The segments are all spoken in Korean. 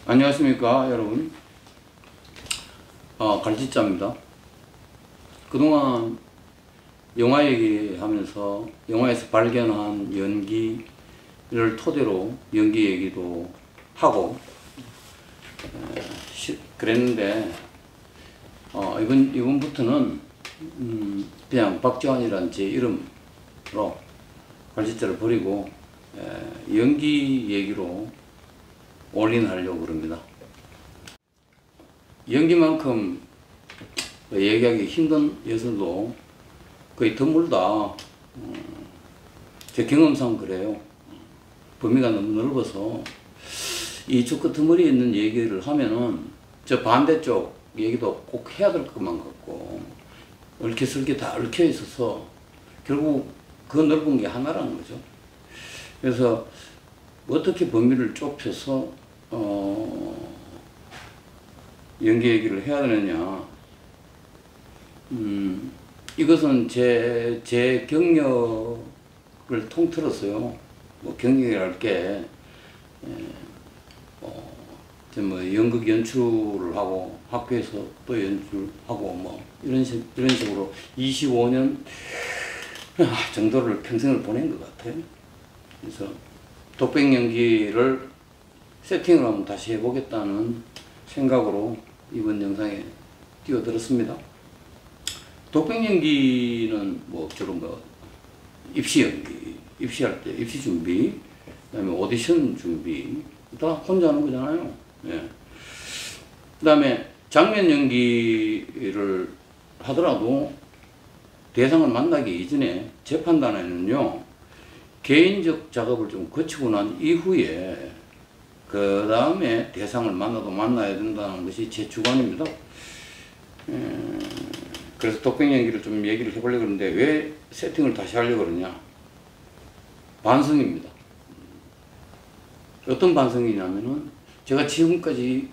안녕하십니까 여러분. 갈지자입니다. 그동안 영화 얘기하면서 영화에서 발견한 연기를 토대로 연기 얘기도 하고 그랬는데 이번부터는 그냥 박지환이라는 제 이름으로 갈지자를 버리고 연기 얘기로 올인하려고 그럽니다. 연기만큼 얘기하기 힘든 예술도 거의 드물다. 제 경험상 그래요. 범위가 너무 넓어서 이쪽 끄트머리에 있는 얘기를 하면은 저 반대쪽 얘기도 꼭 해야 될 것만 같고 얽혀설계 다 얽혀 있어서 결국 그 넓은 게 하나라는 거죠. 그래서 어떻게 범위를 좁혀서 연기 얘기를 해야 되느냐. 이것은 제 경력을 통틀어서요. 뭐 경력이랄 게, 연극 연출을 하고 학교에서 또 연출하고 뭐 이런 식으로 25년 정도를 평생을 보낸 것 같아요. 그래서 독백 연기를 세팅을 한번 다시 해보겠다는 생각으로 이번 영상에 뛰어들었습니다. 독백 연기는 주로 입시 연기, 입시할 때 입시 준비, 그다음에 오디션 준비 다 혼자 하는 거잖아요. 예. 그다음에 장면 연기를 하더라도 대상을 만나기 이전에 재판단에는요 개인적 작업을 좀 거치고 난 이후에 그 다음에 대상을 만나야 된다는 것이 제 주관입니다. 그래서 독백 연기를 좀 얘기를 해보려고 하는데 왜 세팅을 다시 하려고 그러냐. 반성입니다. 어떤 반성이냐면은 제가 지금까지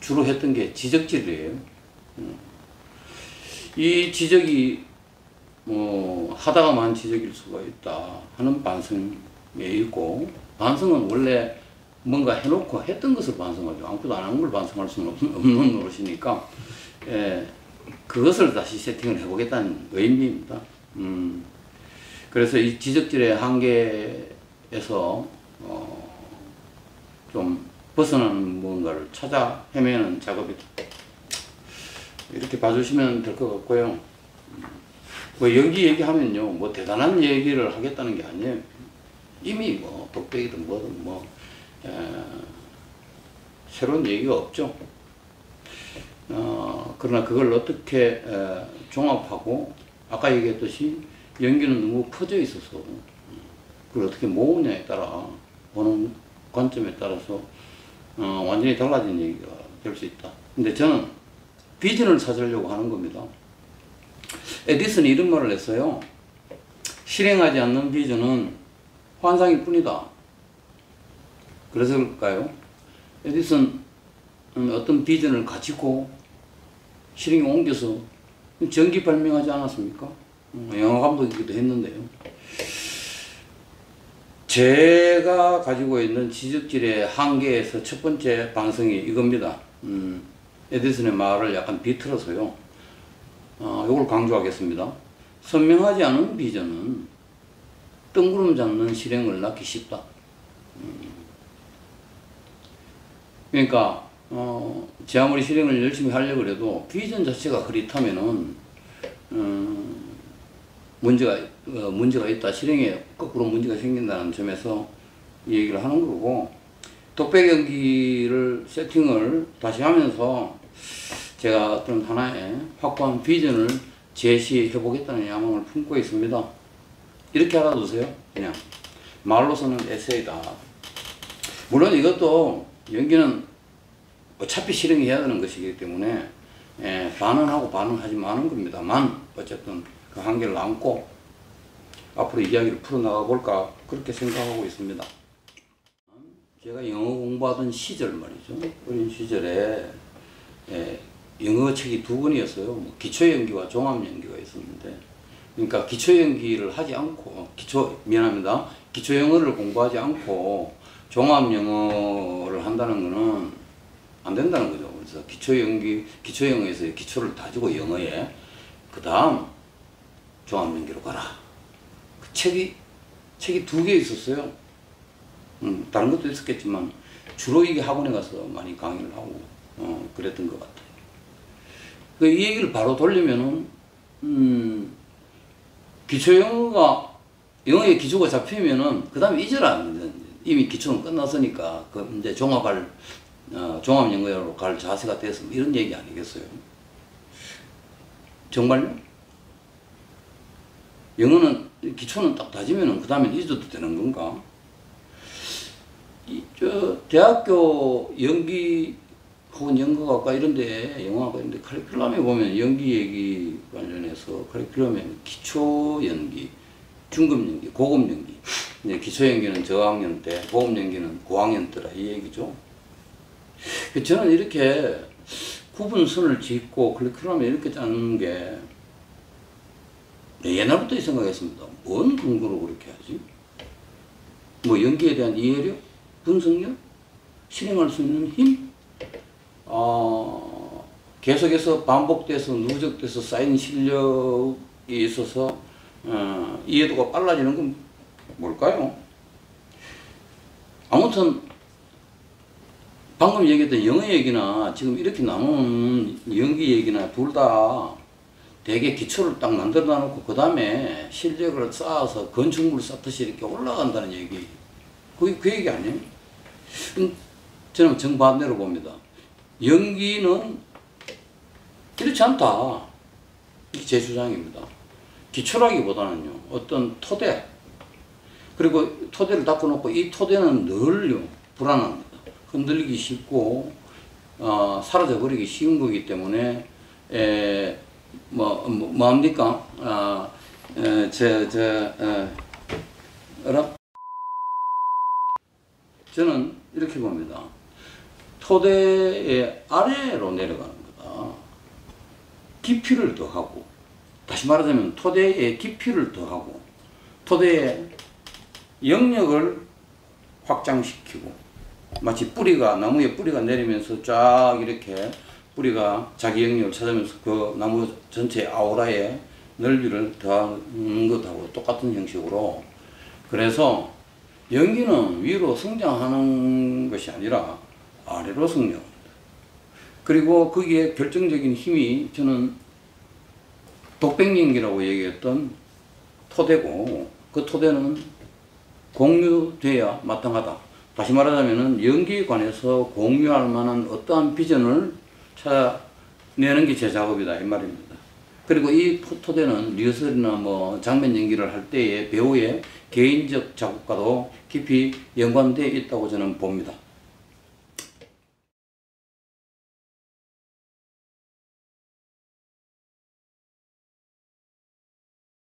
주로 했던 게 지적질이에요. 이 지적이 하다가만 지적일 수가 있다 하는 반성에 있고, 반성은 원래 뭔가 해놓고 했던 것을 반성하죠. 아무것도 안 한 걸 반성할 수는 없는 노릇이니까 그것을 다시 세팅을 해보겠다는 의미입니다. 그래서 이 지적질의 한계에서 좀 벗어나는 뭔가를 찾아 헤매는 작업이다. 이렇게 봐주시면 될 것 같고요. 연기 얘기하면요, 대단한 얘기를 하겠다는 게 아니에요. 이미 독백이든 뭐든 새로운 얘기가 없죠. 그러나 그걸 어떻게 종합하고, 아까 얘기했듯이 연기는 너무 퍼져 있어서 그걸 어떻게 모으냐에 따라, 보는 관점에 따라서 완전히 달라진 얘기가 될 수 있다. 근데 저는 비전을 찾으려고 하는 겁니다. 에디슨이 이런 말을 했어요. 실행하지 않는 비전은 환상일 뿐이다. 그래서 그럴까요? 에디슨은 어떤 비전을 가지고 실행에 옮겨서 전기 발명하지 않았습니까? 영화 감독이기도 했는데요. 제가 가지고 있는 지적질의 한계에서 첫 번째 반성이 이겁니다. 에디슨의 말을 약간 비틀어서요. 이걸 강조하겠습니다. 선명하지 않은 비전은 뜬구름 잡는 실행을 낳기 쉽다. 그러니까 제 아무리 실행을 열심히 하려고 해도 비전 자체가 흐릿하면은 문제가 있다. 실행에 거꾸로 문제가 생긴다는 점에서 이 얘기를 하는 거고, 독백 연기를 세팅을 다시 하면서 제가 어떤 하나의 확고한 비전을 제시해 보겠다는 야망을 품고 있습니다. 이렇게 알아두세요. 그냥 말로서는 에세이다. 물론 이것도 연기는 어차피 실행해야 되는 것이기 때문에 반응하고 반응하지 마는 겁니다만, 어쨌든 그 한계를 안고 앞으로 이야기를 풀어나가 볼까 그렇게 생각하고 있습니다. 제가 영어 공부하던 시절 말이죠. 어린 시절에 영어 책이 두 권이었어요. 기초 연기와 종합 연기가 있었는데, 그러니까 기초 연기를 하지 않고 기초 영어를 공부하지 않고 종합 영어를 한다는 거는 안 된다는 거죠. 그래서 기초 영어에서 기초를 다지고 영어에 그 다음 종합 연기로 가라. 그 책이 2개 있었어요. 다른 것도 있었겠지만 주로 이게 학원에 가서 많이 강의를 하고 그랬던 것 같아요. 이 얘기를 바로 돌리면은 영어의 기초가 잡히면은 그 다음에 잊어라. 이미 기초는 끝났으니까 이제 종합 영어로 갈 자세가 돼서 이런 얘기 아니겠어요? 정말요? 영어는 기초는 딱 다지면은 그 다음에 잊어도 되는 건가? 대학교 연기 혹은 연극학과 이런데 영화학과 이런데 커리큘럼에 보면 연기 얘기 관련해서 커리큘럼에 기초 연기, 중급 연기, 고급 연기. 이제 기초 연기는 저학년 때, 고급 연기는 고학년 때라 이 얘기죠. 저는 이렇게 구분선을 짓고 커리큘럼에 이렇게 짜는 게 옛날부터 생각했습니다. 뭔 근거로 그렇게 하지? 뭐 연기에 대한 이해력, 분석력, 실행할 수 있는 힘, 계속해서 반복돼서 누적돼서 쌓인 실력이 있어서 이해도가 빨라지는 건 뭘까요? 아무튼 방금 얘기했던 영어 얘기나 지금 이렇게 나누는 연기 얘기나 둘 다 되게 기초를 딱 만들어 놔놓고 그 다음에 실력을 쌓아서 건축물 쌓듯이 이렇게 올라간다는 얘기. 그 얘기 아니에요? 저는 정반대로 봅니다. 연기는 이렇지 않다. 이게 제 주장입니다. 기초라기보다는요, 어떤 토대, 그리고 토대를 닦아놓고 이 토대는 늘요, 불안합니다. 흔들리기 쉽고, 사라져버리기 쉬운 거기 때문에, 뭐합니까? 저는 이렇게 봅니다. 토대의 아래로 내려가는 거다. 깊이를 더하고, 다시 말하자면 토대의 깊이를 더하고, 토대의 영역을 확장시키고, 마치 나무에 뿌리가 내리면서 쫙 이렇게 뿌리가 자기 영역을 찾으면서 그 나무 전체 아우라의 넓이를 더하는 것하고 똑같은 형식으로, 그래서 연기는 위로 성장하는 것이 아니라 아래로 성장합니다. 그리고 거기에 결정적인 힘이 저는 독백연기라고 얘기했던 토대고, 그 토대는 공유돼야 마땅하다. 다시 말하자면 연기에 관해서 공유할 만한 어떠한 비전을 찾아내는 게 제 작업이다 이 말입니다. 그리고 이 토대는 리허설이나 뭐 장면 연기를 할 때의 배우의 개인적 작업과도 깊이 연관되어 있다고 저는 봅니다.